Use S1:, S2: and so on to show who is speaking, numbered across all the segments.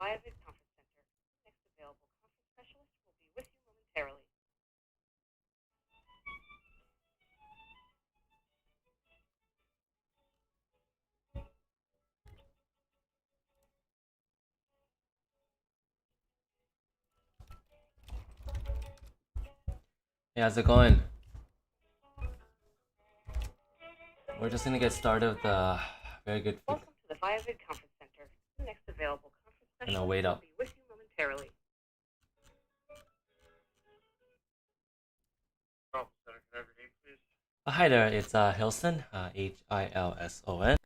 S1: Viavid Conference Center. Next available conference specialist will be with you momentarily.
S2: Hey, how's it going? We're just gonna get started with the very good.
S1: Welcome to the Viavid Conference Center. Next available conference specialist
S2: wait
S1: will
S2: up.
S1: be with you momentarily.
S3: Center, can I have your name, please?
S2: Hi there, it's Hilson, Hilson.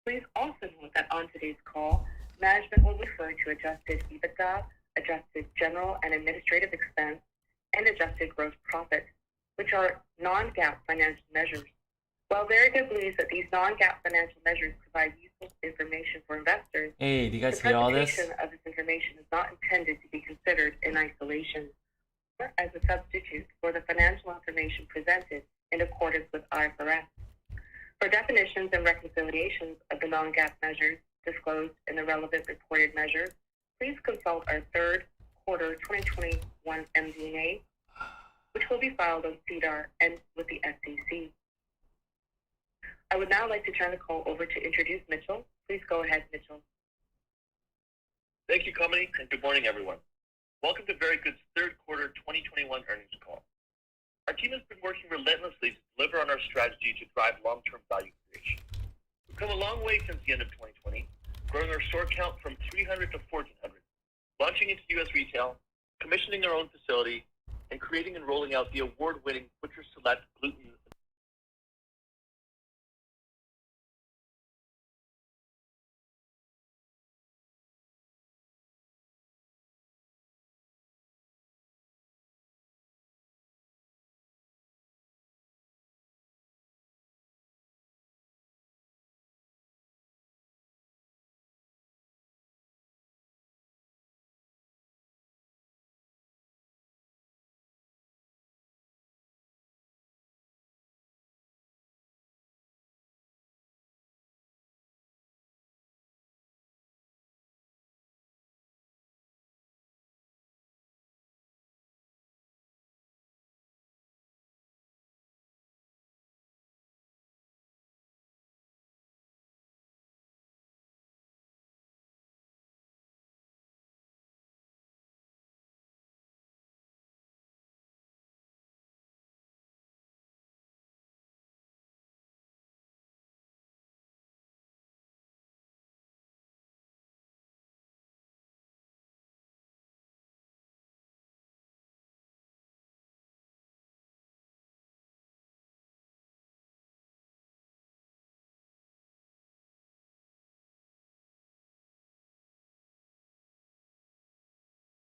S1: Please also note that on today's call, management will refer to adjusted EBITDA, adjusted general and administrative expense, and adjusted gross profit, which are non-GAAP financial measures. While Verigo believes that these non-GAAP financial measures provide useful information for investors,
S2: Hey, do you guys
S1: the
S2: hear all this?
S1: presentation of this information is not intended to be considered in isolation or as a substitute for the financial information presented in accordance with IFRS. For definitions and reconciliations of the non-GAAP measures disclosed in the relevant reported measures, please consult our third quarter 2021 MD&A, which will be filed on SEDAR and with the SEC. I would now like to turn the call over to introduce Mitchell. Please go ahead, Mitchell.
S3: Thank you, Comedy, and good morning, everyone. Welcome to Very Good's third quarter 2021 earnings call. Our team has been working relentlessly to deliver on our strategy to drive long-term value creation. We've come a long way since the end of 2020, growing our store count from 300 to 1,400, launching into U.S. retail, commissioning our own facility, and creating and rolling out the award-winning Butcher Select gluten.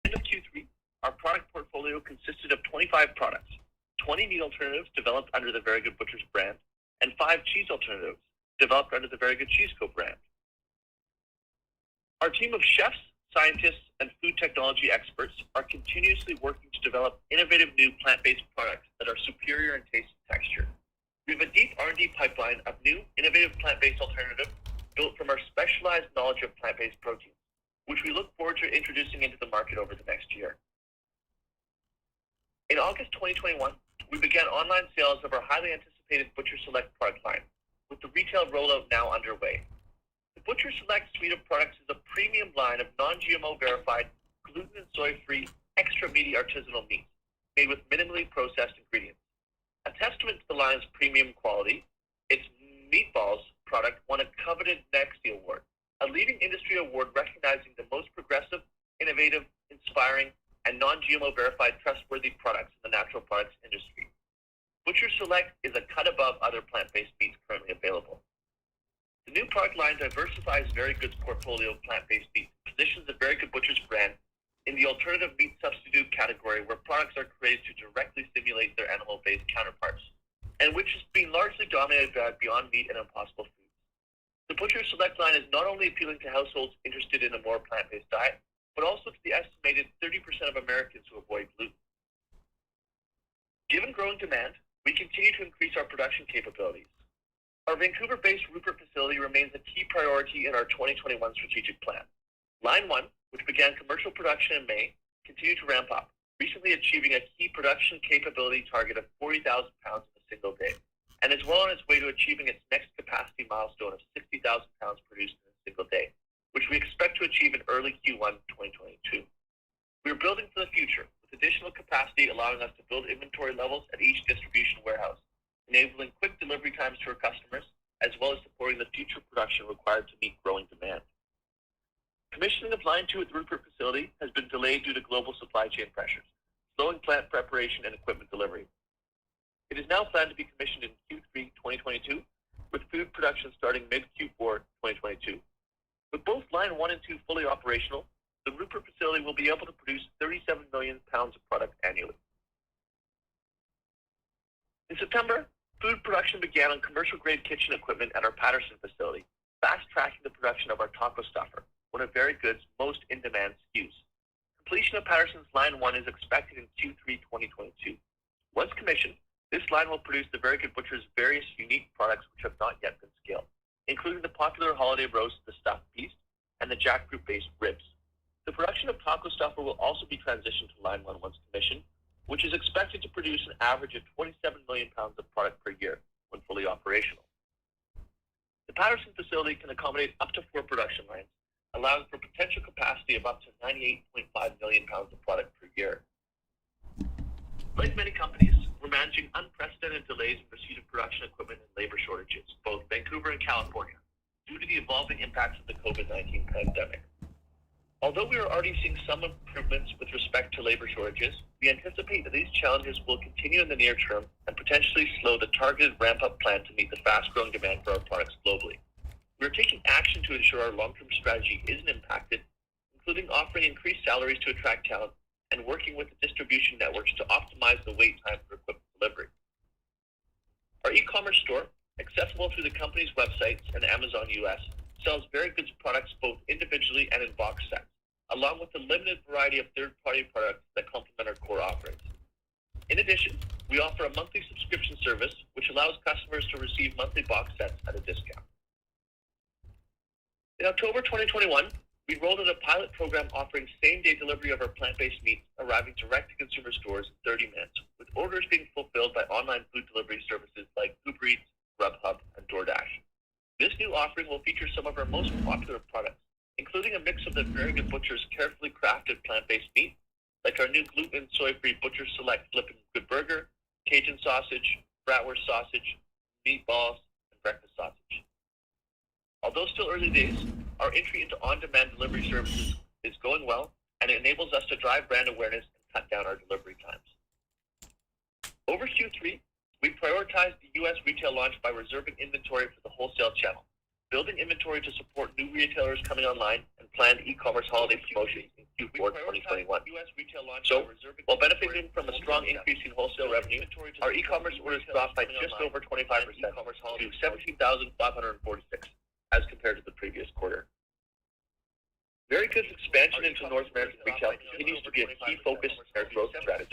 S3: End of Q3, our product portfolio consisted of 25 products, 20 meat alternatives developed under the Very Good Butchers brand, and 5 cheese alternatives developed under the Very Good Cheese Co. brand. Our team of chefs, scientists, and food technology experts are continuously working to develop innovative new plant-based products that are superior in taste and texture. We have a deep R&D pipeline of new, innovative plant-based alternatives built from our specialized knowledge of plant-based proteins, which we look forward to introducing into the market over the next year. In August 2021, we began online sales of our highly anticipated Butcher Select product line, with the retail rollout now underway. The Butcher Select suite of products is a premium line of non-GMO verified, gluten and soy-free, extra meaty artisanal meat, made with minimally processed ingredients. A testament to the line's premium quality, its meatballs product won a coveted NEXT Award, a leading industry award recognizing the most progressive, innovative, inspiring, and non-GMO verified trustworthy products in the natural products industry. Butcher Select is a cut above other plant-based meats currently available. The new product line diversifies Very Good's portfolio of plant-based meats, positions the Very Good Butchers brand in the alternative meat substitute category, where products are created to directly simulate their animal-based counterparts, and which is being largely meat and Impossible Foods. The Butcher Select line is not only appealing to households interested in a more plant-based diet, but also to the estimated 30% of Americans who avoid gluten. Given growing demand, we continue to increase our production capabilities. Our Vancouver-based Rupert facility remains a key priority in our 2021 strategic plan. Line 1, which began commercial production in May, continued to ramp up, recently achieving a key production capability target of 40,000 pounds in a single day, and is well on its way to achieving its next capacity milestone of 60,000 pounds produced in a single day, which we expect to achieve in early Q1 2022. We are building for the future, with additional capacity allowing us to build inventory levels at each distribution warehouse, enabling quick delivery times to our customers, as well as supporting the future production required to meet growing demand. Commissioning of Line 2 at the Rupert facility has been delayed due to global supply chain pressures, slowing plant preparation and equipment delivery. It is now planned to be commissioned in Q3 2022, with food production starting mid-Q4 2022. With both Line 1 and 2 fully operational, the Rupert facility will be able to produce 37 million pounds of product annually. In September, food production began on commercial-grade kitchen equipment at our Patterson facility, fast-tracking the production of our taco stuffer, one of Very Good's most in-demand SKUs. Completion of Patterson's Line 1 is expected in Q3 2022. Once commissioned, this line will produce the Very Good Butcher's various unique products which have not yet been scaled, including the popular holiday roast, the stuffed beast, and the jackfruit-based ribs. The production of taco stuffer will also be transitioned to Line 1 once commissioned, which is expected to produce an average of 27 million pounds of product per year when fully operational. The Patterson facility can accommodate up to 4 production lines, allowing for potential capacity of up to 98.5 million pounds of product per year. Like many companies, we're managing unprecedented delays in receipt of production equipment and labor shortages, both Vancouver and California, due to the evolving impacts of the COVID-19 pandemic. Although we are already seeing some improvements with respect to labor shortages, we anticipate that these challenges will continue in the near term and potentially slow the targeted ramp-up plan to meet the fast-growing demand for our products globally. We are taking action to ensure our long-term strategy isn't impacted, including offering increased salaries to attract talent and working with the distribution networks to optimize the wait time for equipment delivery. Our e-commerce store, accessible through the company's websites and Amazon US, sells Very Good's products both individually and in box sets, along with a limited variety of third-party products that complement our core offerings. In addition, we offer a monthly subscription service which allows customers to receive monthly box sets at a discount. In October 2021, we rolled out a pilot program offering same-day delivery of our plant-based meats arriving direct to consumer stores in 30 minutes, with orders being fulfilled by online food delivery services like Uber Eats, Grubhub, and DoorDash. This new offering will feature some of our most popular products, including a mix of the Very Good Butcher's carefully crafted plant-based meat, like our new gluten and soy-free Butcher Select Flippin' Good Burger, Cajun sausage, bratwurst sausage, meatballs, and breakfast sausage. Although still early days, our entry into on-demand delivery services is going well, and it enables us to drive brand awareness and cut down our delivery times. Over Q3, we prioritized the U.S. retail launch by reserving inventory for the wholesale channel, building inventory to support new retailers coming online, and planned e-commerce holiday promotions in Q4 2021. So, while benefiting from a strong increase in wholesale revenue, our e-commerce orders dropped by just over 25% to 17,546 as compared to the previous quarter. Very Good's expansion into North American retail continues to be a key focus in our growth strategy.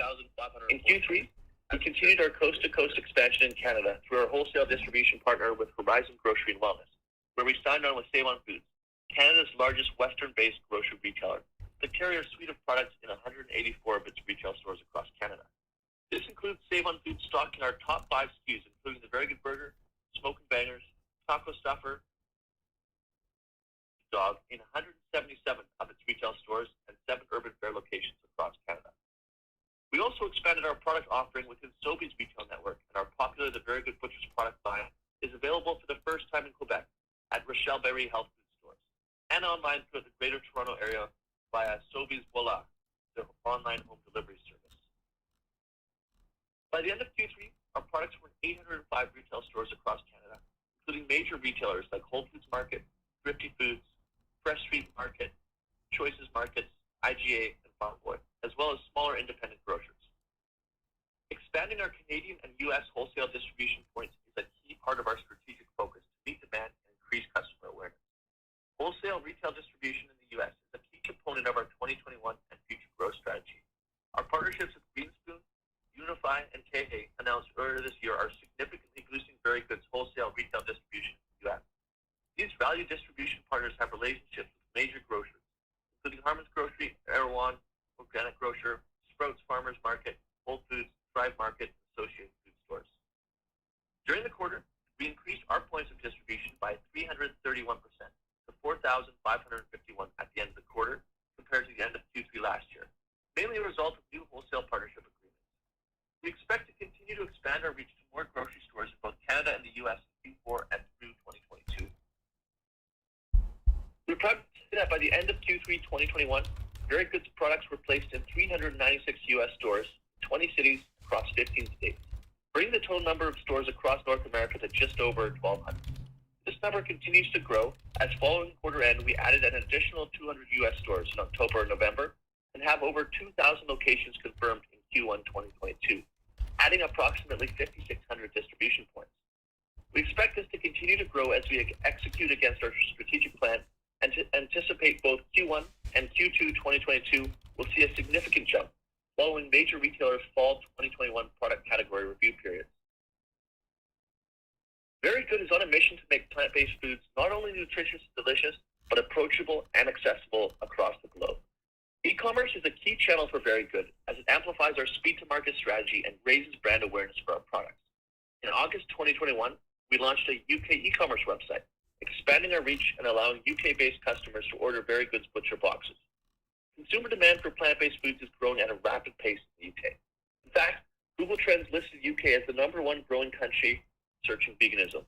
S3: In Q3, we continued our coast-to-coast expansion in Canada through our wholesale distribution partner with Horizon Grocery and Wellness, where we signed on with Save-On Foods, Canada's largest Western-based grocery retailer, to carry our suite of products in 184 of its retail stores across Canada. This includes Save-On Foods stocking our top 5 SKUs, including the Very Good Burger, Smoke and Bangers, Taco Stuffer, Dog, in 177 of its retail stores and 7 urban fare locations across Canada. We also expanded our product offering within Sobeys retail network, and our popular The Very Good Butcher's product line is available for the first time in Quebec at Rochelle Berry Health Food Stores, and online throughout the Greater Toronto area via Sobeys Voila, their online home delivery service. By the end of Q3, our products were in 805 retail stores across Canada, including major retailers like Whole Foods Market, Thrifty Foods, Fresh Street Market, Choices Markets, IGA, and Farm Boy, as well as smaller independent grocers. Expanding our Canadian and U.S. wholesale distribution points is a key part of our strategic focus Grocery, Erewhon, Organic Grocer, Sprouts Farmers Market, Whole Foods, Thrive Market, and Associated Food Stores. During the quarter, we increased our points of distribution by 331% to 4,551 at the end of the quarter compared to the end of Q3 last year, mainly a result of new wholesale partnership agreements. We expect to continue to expand our reach to more grocery stores in both Canada and the U.S. in Q4 and through 2022. We're proud to say that by the end of Q3 2021, Very Goods products were placed in 396 U.S. stores, 20 cities across 15 states, bringing the total number of stores across North America to just over 1,200. This number continues to grow as following quarter end, we added an additional 200 U.S. stores in October and November and have over 2,000 locations confirmed in Q1 2022, adding approximately 5,600 distribution points. We expect this to continue to grow as we execute against our strategic plan and to anticipate both Q1 and Q2 2022 will see a significant jump following major retailers' fall 2021 product category review periods. Very Good is on a mission to make plant-based foods not only nutritious and delicious, but approachable and accessible across the globe. E-commerce is a key channel for Very Good as it amplifies our speed-to-market strategy and raises brand awareness for our products. In August 2021, we launched a UK e-commerce website, expanding our reach and allowing UK-based customers to order Very Good's butcher boxes. Consumer demand for plant-based foods is growing at a rapid pace in the UK. In fact, Google Trends listed UK as the #1 growing country searching veganism.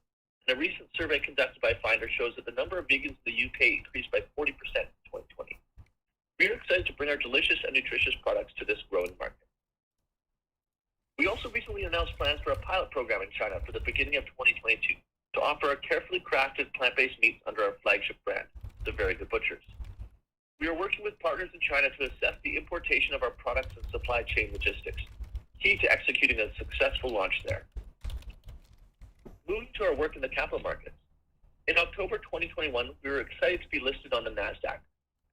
S3: And a recent survey conducted by Finder shows that the number of vegans in the UK increased by 40% in 2020. We are excited to bring our delicious and nutritious products to this growing market. We also recently announced plans for a pilot program in China for the beginning of 2022 to offer our carefully crafted plant-based meats under our flagship brand, The Very Good Butchers. We are working with partners in China to assess the importation of our products and supply chain logistics, key to executing a successful launch there. Moving to our work in the capital markets. In October 2021, we were excited to be listed on the Nasdaq.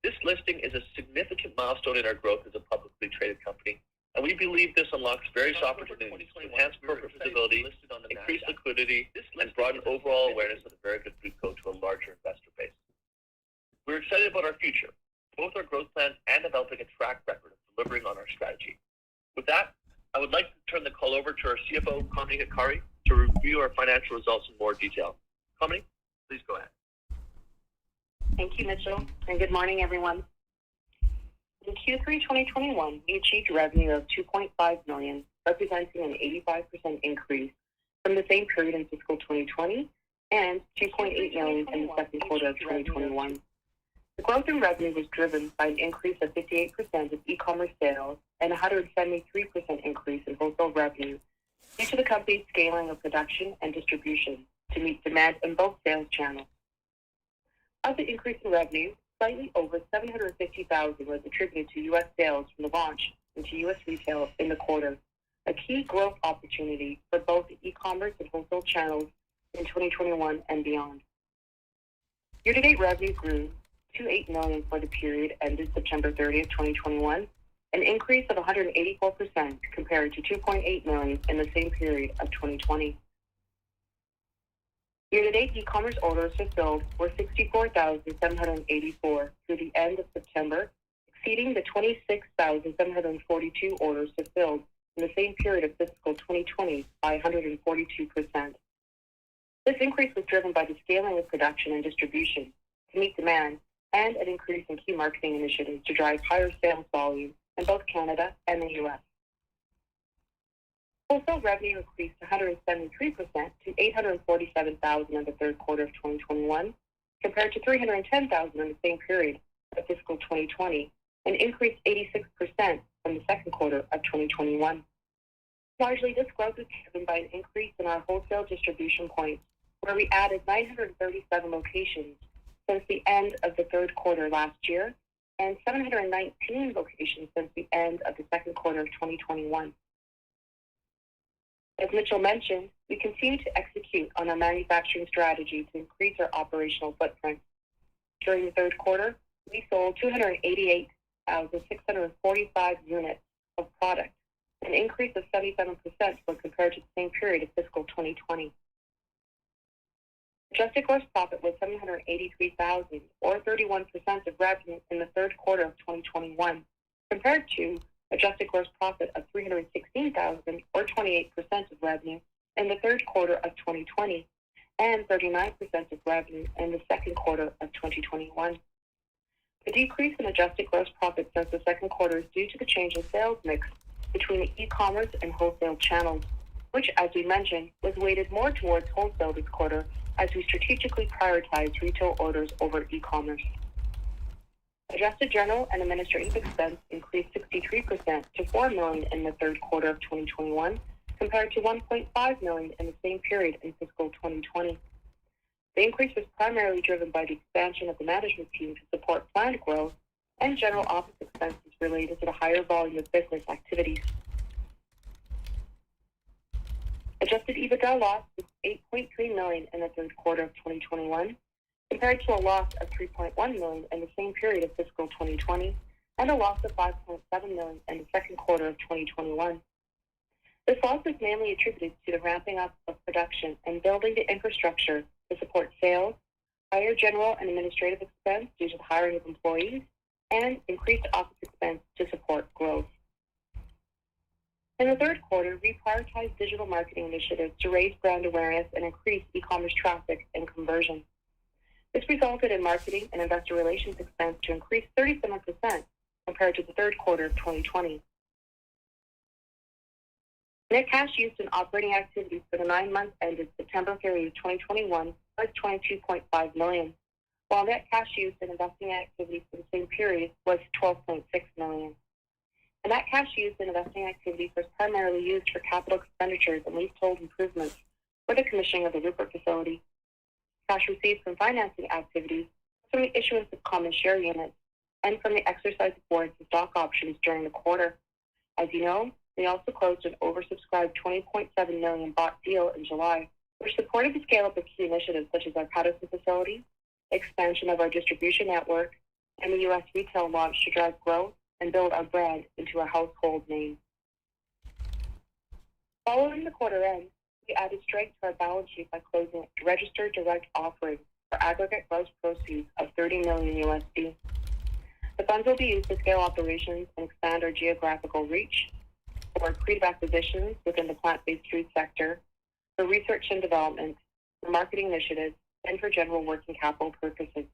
S3: This listing is a significant milestone in our growth as a publicly traded company, and we believe this unlocks various opportunities to enhance corporate visibility, increase liquidity, and broaden overall awareness of the Very Good Food Co. to a larger investor base. We're excited about our future, both our growth plans and developing a track record of delivering on our strategy. With that, I would like to turn the call over to our CFO, Kamini Hickari, to review our financial results in more detail. Kamini, please go ahead.
S1: Thank you, Mitchell, and good morning, everyone. In Q3 2021, we achieved revenue of $2.5 million, representing an 85% increase from the same period in fiscal 2020 and $2.8 million in the second quarter of 2021. The growth in revenue was driven by an increase of 58% of e-commerce sales and a 173% increase in wholesale revenue due to the company's scaling of production and distribution to meet demand in both sales channels. Of the increase in revenue, slightly over $750,000 was attributed to U.S. sales from the launch into U.S. retail in the quarter, a key growth opportunity for both the e-commerce and wholesale channels in 2021 and beyond. Year-to-date revenue grew to $8 million for the period ended September 30th, 2021, an increase of 184% compared to $2.8 million in the same period of 2020. Year-to-date e-commerce orders fulfilled were 64,784 through the end of September, exceeding the 26,742 orders fulfilled in the same period of fiscal 2020 by 142%. This increase was driven by the scaling of production and distribution to meet demand and an increase in key marketing initiatives to drive higher sales volume in both Canada and the U.S. Wholesale revenue increased 173% to $847,000 in the third quarter of 2021, compared to $310,000 in the same period of fiscal 2020, and increased 86% from the second quarter of 2021. Largely, this growth is driven by an increase in our wholesale distribution points, where we added 937 locations since the end of the third quarter last year, and 719 locations since the end of the second quarter of 2021. As Mitchell mentioned, we continue to execute on our manufacturing strategy to increase our operational footprint. During the third quarter, we sold 288,645 units of product, an increase of 77% when compared to the same period of fiscal 2020. Adjusted gross profit was $783,000, or 31% of revenue in the third quarter of 2021, compared to adjusted gross profit of $316,000, or 28% of revenue in the third quarter of 2020, and 39% of revenue in the second quarter of 2021. The decrease in adjusted gross profit since the second quarter is due to the change in sales mix between the e-commerce and wholesale channels, which, as we mentioned, was weighted more towards wholesale this quarter as we strategically prioritized retail orders over e-commerce. Adjusted general and administrative expense increased 63% to $4 million in the third quarter of 2021, compared to $1.5 million in the same period in fiscal 2020. The increase was primarily driven by the expansion of the management team to support planned growth and general office expenses related to the higher volume of business activities. Adjusted EBITDA loss was $8.3 million in the third quarter of 2021, compared to a loss of $3.1 million in the same period of fiscal 2020, and a loss of $5.7 million in the second quarter of 2021. This loss is mainly attributed to the ramping up of production and building the infrastructure to support sales, higher general and administrative expense due to the hiring of employees, and increased office expense to support growth. In the third quarter, we prioritized digital marketing initiatives to raise brand awareness and increase e-commerce traffic and conversion. This resulted in marketing and investor relations expense to increase 37% compared to the third quarter of 2020. Net cash used in operating activities for the 9 months ended September 30, 2021 was $22.5 million, while net cash used in investing activities for the same period was $12.6 million. And that cash used in investing activities was primarily used for capital expenditures and leasehold improvements for the commissioning of the Rupert facility. Cash received from financing activities from the issuance of common share units and from the exercise of warrants and stock options during the quarter. As you know, we also closed an oversubscribed $20.7 million bought deal in July, which supported the scale-up of key initiatives such as our Patterson facility, expansion of our distribution network, and the U.S. retail launch to drive growth and build our brand into a household name. Following the quarter end, we added strength to our balance sheet by closing a registered direct offering for aggregate gross proceeds of $30 million USD. The funds will be used to scale operations and expand our geographical reach, for accretive acquisitions within the plant-based food sector, for research and development, for marketing initiatives, and for general working capital purposes.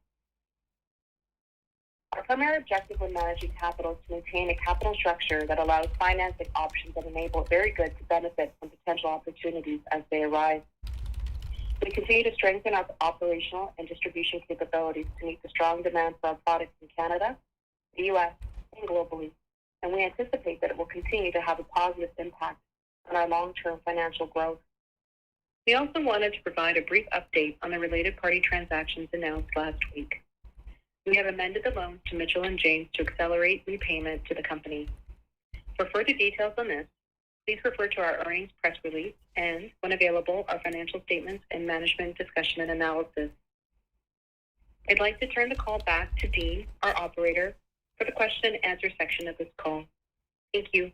S1: Our primary objective when managing capital is to maintain a capital structure that allows financing options that enable Very Good to benefit from potential opportunities as they arise. We continue to strengthen our operational and distribution capabilities to meet the strong demand for our products in Canada, the U.S., and globally, and we anticipate that it will continue to have a positive impact on our long-term financial growth. We also wanted to provide a brief update on the related party transactions announced last week. We have amended the loan to Mitchell & James to accelerate repayment to the company. For further details on this, please refer to our earnings press release and, when available, our financial statements and management discussion and analysis. I'd like to turn the call back to Dean, our operator, for the question and answer section of this call. Thank you.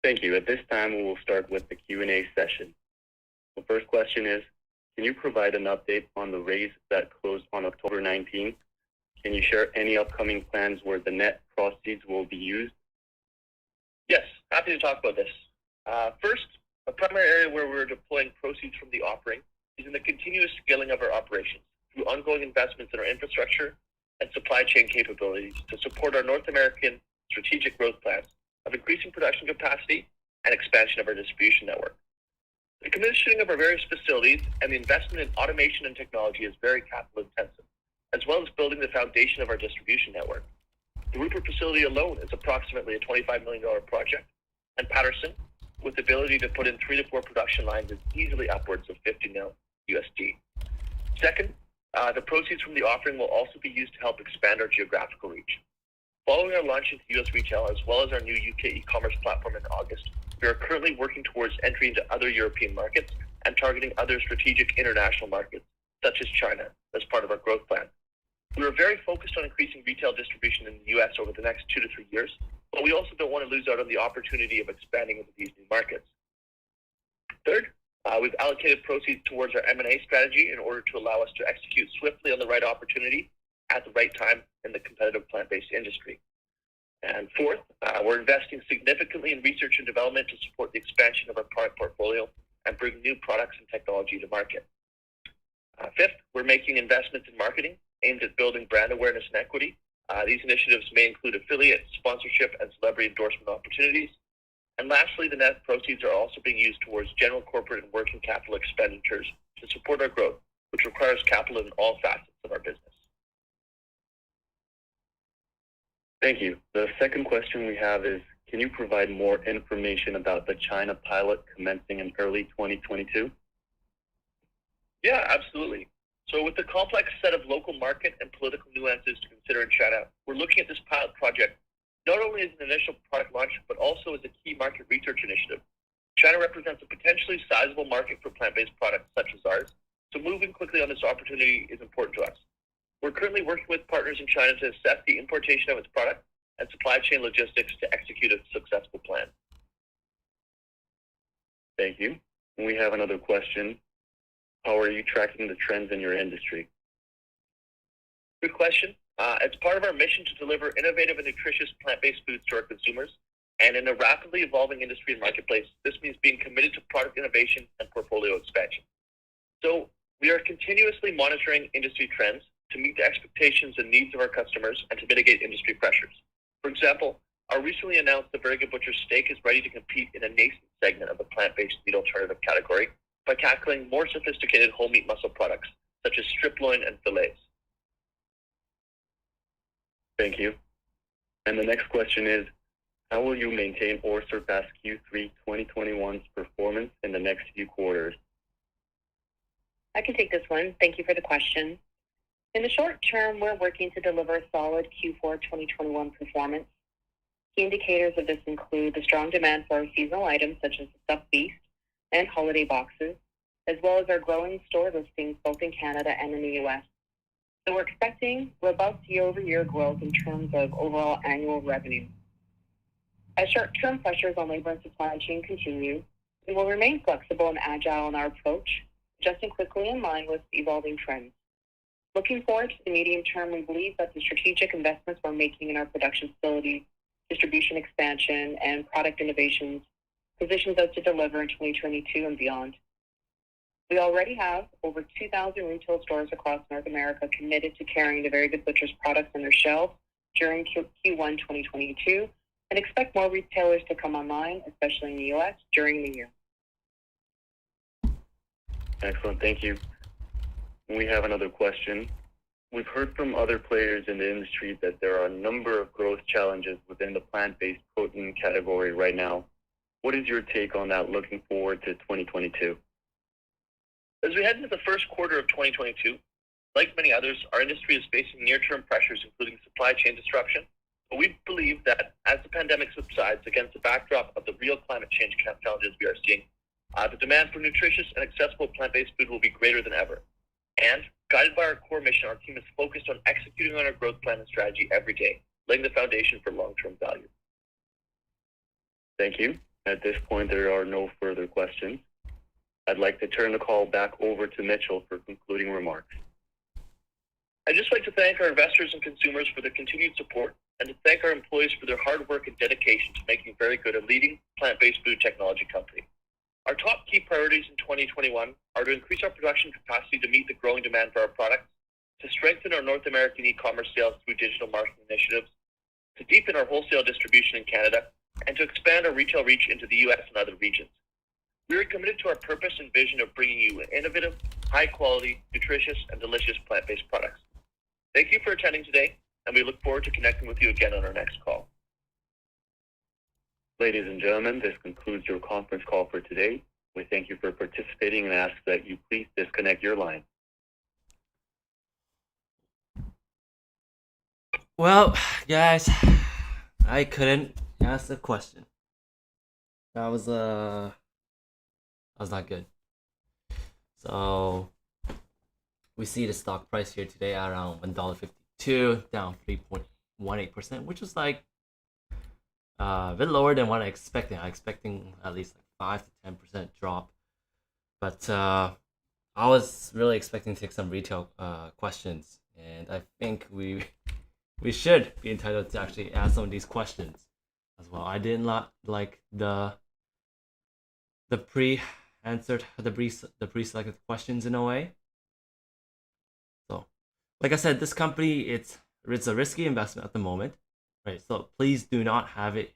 S4: Thank you. At this time, we will start with the Q&A session. The first question is, can you provide an update on the raise that closed on October 19th? Can you share any upcoming plans where the net proceeds will be used?
S3: Yes, happy to talk about this. First, a primary area where we're deploying proceeds from the offering is in the continuous scaling of our operations through ongoing investments in our infrastructure and supply chain capabilities to support our North American strategic growth plans of increasing production capacity and expansion of our distribution network. The commissioning of our various facilities and the investment in automation and technology is very capital intensive, as well as building the foundation of our distribution network. The Rupert facility alone is approximately a $25 million project, and Patterson, with the ability to put in 3 to 4 production lines, is easily upwards of $50 million USD. Second, the proceeds from the offering will also be used to help expand our geographical reach. Following our launch into U.S. retail, as well as our new UK e-commerce platform in August, we are currently working towards entry into other European markets and targeting other strategic international markets, such as China, as part of our growth plan. We are very focused on increasing retail distribution in the U.S. over the next 2 to 3 years, but we also don't want to lose out on the opportunity of expanding into these new markets. Third, We've allocated proceeds towards our M&A strategy in order to allow us to execute swiftly on the right opportunity at the right time in the competitive plant-based industry. And fourth, we're investing significantly in research and development to support the expansion of our product portfolio and bring new products and technology to market. Fifth, we're making investments in marketing aimed at building brand awareness and equity. These initiatives may include affiliate, sponsorship, and celebrity endorsement opportunities. And lastly, the net proceeds are also being used towards general corporate and working capital expenditures to support our growth, which requires capital in all facets of our business.
S4: Thank you. The second question we have is, can you provide more information about the China pilot commencing in early 2022?
S3: Yeah, absolutely. So with the complex set of local market and political nuances to consider in China, we're looking at this pilot project not only as an initial product launch, but also as a key market research initiative. China represents a potentially sizable market for plant-based products such as ours, so moving quickly on this opportunity is important to us. We're currently working with partners in China to assess the importation of its product and supply chain logistics to execute a successful plan.
S4: Thank you. We have another question. How are you tracking the trends in your industry?
S3: Good question. As part of our mission to deliver innovative and nutritious plant-based foods to our consumers, and in a rapidly evolving industry and marketplace, this means being committed to product innovation and portfolio expansion. So we are continuously monitoring industry trends to meet the expectations and needs of our customers and to mitigate industry pressures. For example, our recently announced The Very Good Butcher steak is ready to compete in a nascent segment of the plant-based meat alternative category by tackling more sophisticated whole meat muscle products, such as strip loin and fillets.
S4: Thank you. And the next question is, how will you maintain or surpass Q3 2021's performance in the next few quarters?
S1: I can take this one. Thank you for the question. In the short term, we're working to deliver a solid Q4 2021 performance. Key indicators of this include the strong demand for our seasonal items such as the stuffed feast and holiday boxes, as well as our growing store listings both in Canada and in the US. So we're expecting robust year-over-year growth in terms of overall annual revenue. As short-term pressures on labor and supply chain continue, we will remain flexible and agile in our approach, adjusting quickly in line with evolving trends. Looking forward to the medium term, we believe that the strategic investments we're making in our production facilities, distribution expansion, and product innovations positions us to deliver in 2022 and beyond. We already have over 2,000 retail stores across North America committed to carrying the Very Good Butcher's products on their shelves during Q1 2022, and expect more retailers to come online, especially in the US, during the year.
S4: Excellent, thank you. We have another question. We've heard from other players in the industry that there are a number of growth challenges within the plant-based protein category right now. What is your take on that looking forward to 2022?
S3: As we head into the first quarter of 2022, like many others, our industry is facing near-term pressures, including supply chain disruption. But we believe that as the pandemic subsides against the backdrop of the real climate change challenges we are seeing, the demand for nutritious and accessible plant-based food will be greater than ever. And guided by our core mission, our team is focused on executing on our growth plan and strategy every day, laying the foundation for long-term value.
S4: Thank you. At this point, there are no further questions. I'd like to turn the call back over to Mitchell for concluding remarks.
S3: I'd just like to thank our investors and consumers for their continued support, and to thank our employees for their hard work and dedication to making Very Good a leading plant-based food technology company. Our top key priorities in 2021 are to increase our production capacity to meet the growing demand for our products, to strengthen our North American e-commerce sales through digital marketing initiatives, to deepen our wholesale distribution in Canada, and to expand our retail reach into the US and other regions. We are committed to our purpose and vision of bringing you innovative, high-quality, nutritious, and delicious plant-based products. Thank you for attending today, and we look forward to connecting with you again on our next call.
S4: Ladies and gentlemen, this concludes your conference call for today. We thank you for participating and ask that you please disconnect your line.
S2: Well, guys, I couldn't ask a question. That was not good. So we see the stock price here today at around $1.52, down 3.18%, which is like a bit lower than what I expected. I'm expecting at least like 5 to 10% drop. But I was really expecting to take some retail questions, and I think we should be entitled to actually ask some of these questions as well. I didn't like the pre-answered the pre-selected questions in a way. So, like I said, this company it's a risky investment at the moment, right? So please do not have it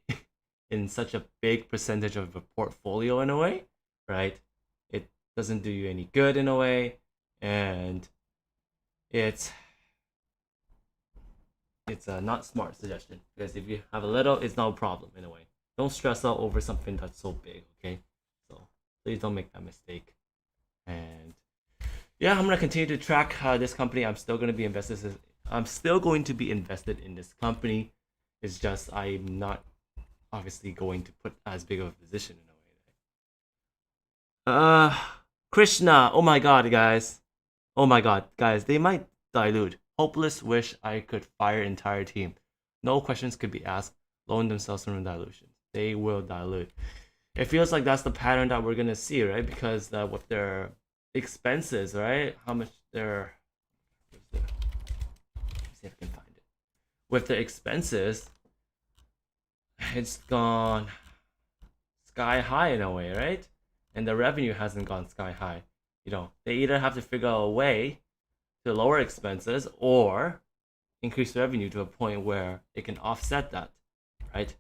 S2: in such a big percentage of a portfolio in a way, right? It doesn't do you any good in a way, and it's it's a not smart suggestion because if you have a little, it's no problem in a way. Don't stress out over something that's so big, okay? So please don't make that mistake. And yeah, I'm gonna continue to track this company. I'm still gonna be invested. I'm still going to be invested in this company. It's just I'm not obviously going to put as big of a position in a way. Krishna. Oh my god, guys. Oh my god, guys. They might dilute. Hopeless wish I could fire entire team. No questions could be asked. Loan themselves from dilution. They will dilute. It feels like that's the pattern that we're gonna see, right? Because with their expenses, right? How much they're let's see if I can find it. With the expenses, it's gone sky high in a way, right? And the revenue hasn't gone sky high. You know, they either have to figure out a way to lower expenses or increase revenue to a point where it can offset that, right?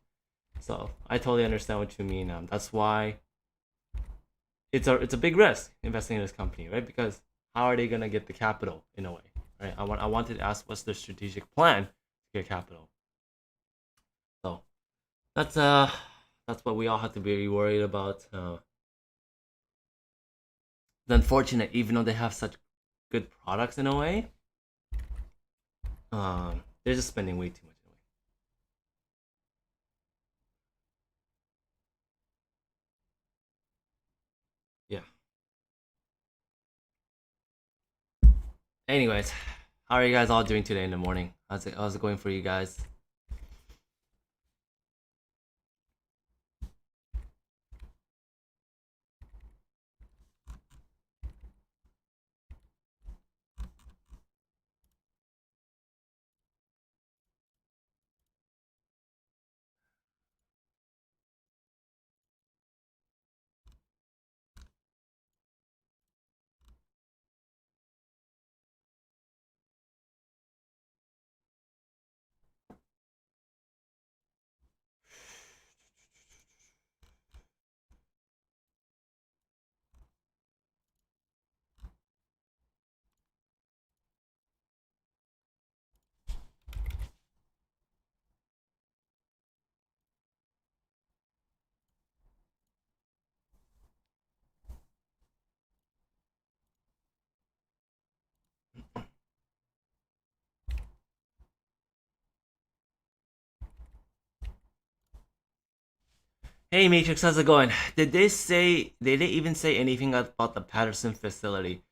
S2: So I totally understand what you mean. That's why it's a big risk investing in this company, right? Because how are they gonna get the capital in a way, right? I wanted to ask what's their strategic plan to get capital. So that's what we all have to be worried about. It's unfortunate, even though they have such good products in a way, they're just spending way too much in a way. Yeah. Anyways, how are you guys all doing today in the morning? How's it going for you guys? Hey Matrix, how's it going? Did they even say anything about the Patterson facility?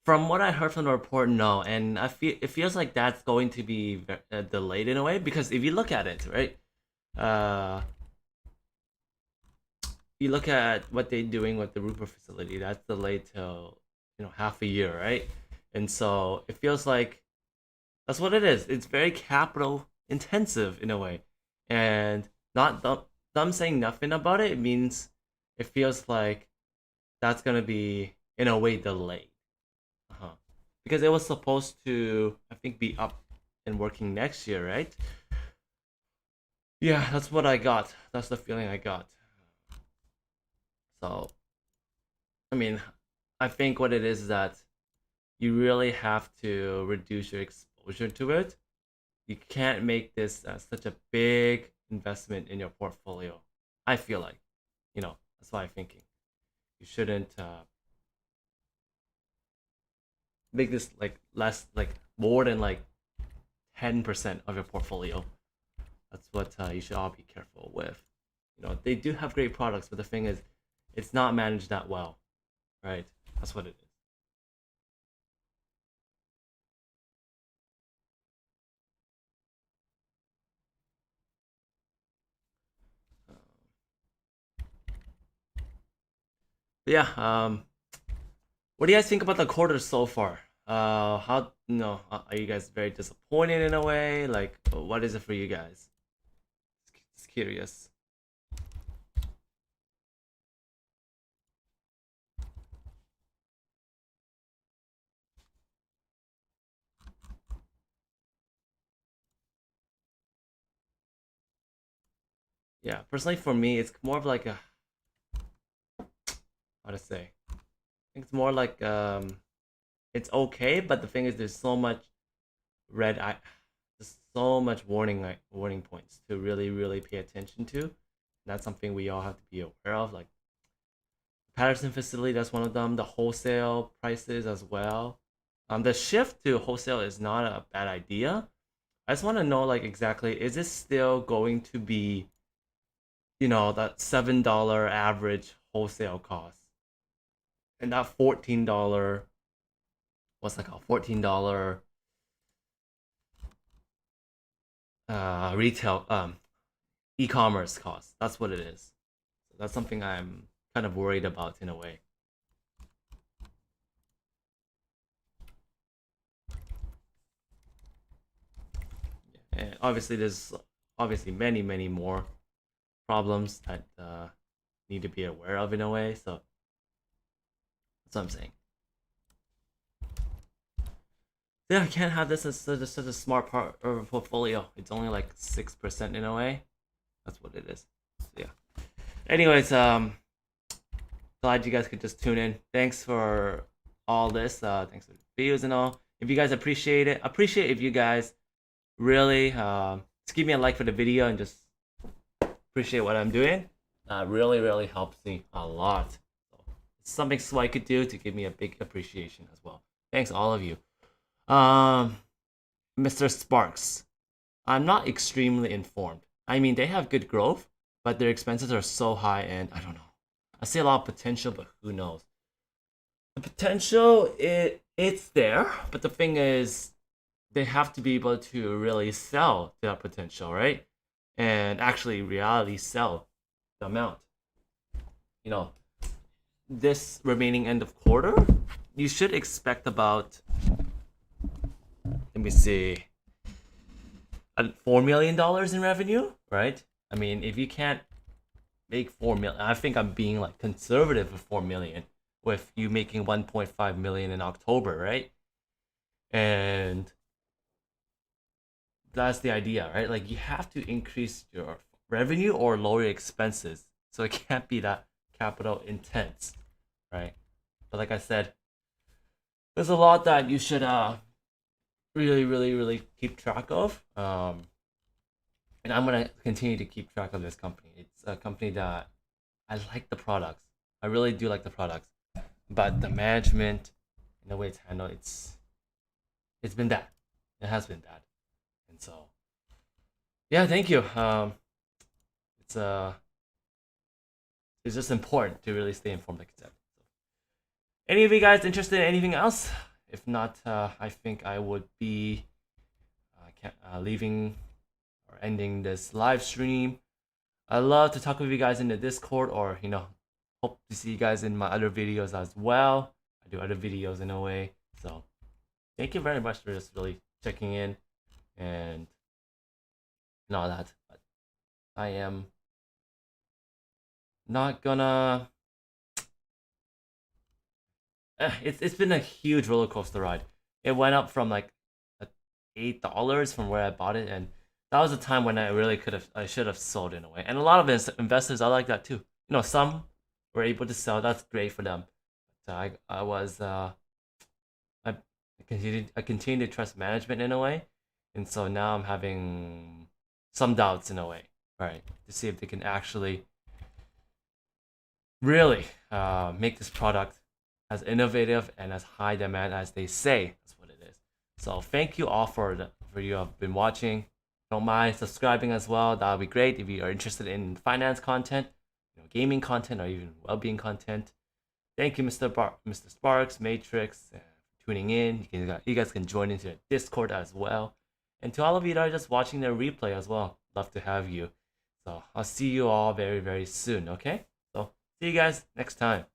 S2: From what I heard from the report, no, and it feels like that's going to be delayed in a way because if you look at it, right, uh, you look at what they're doing with the Rupert facility, that's delayed till half a year, right? And so it feels like that's what it is. It's very capital intensive in a way, and not them saying nothing about it means it feels like that's gonna be in a way delayed. Uh-huh. Because it was supposed to, I think, be up and working next year, right? Yeah, that's what I got. That's the feeling I got. So, I mean, I think what it is that you really have to reduce your exposure to it. You can't make this such a big investment in your portfolio. I feel like, that's what I'm thinking. You shouldn't make this like less, like more than like 10% of your portfolio. That's what you should all be careful with. They do have great products, but the thing is, it's not managed that well, right? That's what it is. But yeah, What do you guys think about the quarter so far? How are you guys very disappointed in a way? Like, what is it for you guys? Just curious. Yeah, personally for me, it's more of like a, how to say? I think it's more like it's okay, but the thing is, there's so much red eye, there's so much warning points to really pay attention to. And that's something we all have to be aware of. Like Patterson facility, that's one of them. The wholesale prices as well. The shift to wholesale is not a bad idea. I just want to know like exactly, is this still going to be, that $7 average wholesale cost, and that $14, what's that called? $14 retail e-commerce cost. That's what it is. So that's something I'm kind of worried about in a way. And obviously, there's obviously many more problems that need to be aware of in a way. So that's what I'm saying. Yeah, I can't have this as such a smart part of a portfolio. It's only like 6% in a way. That's what it is. So, yeah. Anyways, glad you guys could just tune in. Thanks for all this. Thanks for the videos and all. If you guys appreciate it, appreciate if you guys really just give me a like for the video and just appreciate what I'm doing. Really helps me a lot. So it's something Swy could do to give me a big appreciation as well. Thanks all of you. Mr. Sparks, I'm not extremely informed. I mean, they have good growth, but their expenses are so high, and I don't know. I see a lot of potential, but who knows? The potential, it's there, but the thing is, they have to be able to really sell that potential, right? And actually, reality sell the amount. This remaining end of quarter, you should expect about, let me see, $4 million in revenue, right? I mean, if you can't make 4 million, I think I'm being like conservative with 4 million, with you making 1.5 million in October, right? And that's the idea, right? Like you have to increase your revenue or lower your expenses, so it can't be that capital intense, right? But like I said, there's a lot that you should really keep track of. And I'm gonna continue to keep track of this company. It's a company that I like the products. I really do like the products, but the management and the way it's handled, it's been bad. It has been bad, and so yeah, thank you. It's just important to really stay informed, like I said. So, any of you guys interested in anything else? If not, I think I would be leaving or ending this live stream. I love to talk with you guys in the Discord, or hope to see you guys in my other videos as well. I do other videos in a way. So thank you very much for just really checking in and all that. But I am not gonna. It's been a huge roller coaster ride. It went up from like $8 from where I bought it, and that was a time when I should have sold in a way. And a lot of investors are like that too. Some were able to sell. That's great for them. But I continue to trust management in a way, and so now I'm having some doubts in a way, right? To see if they can actually really make this product as innovative and as high demand as they say. That's what it is. So thank you all for you have been watching. Don't mind subscribing as well. That would be great if you are interested in finance content, gaming content, or even well-being content. Thank you, Mr. Sparks, Matrix, for tuning in. You guys can join into the Discord as well. And to all of you that are just watching the replay as well, love to have you. So I'll see you all very soon. Okay. So see you guys next time.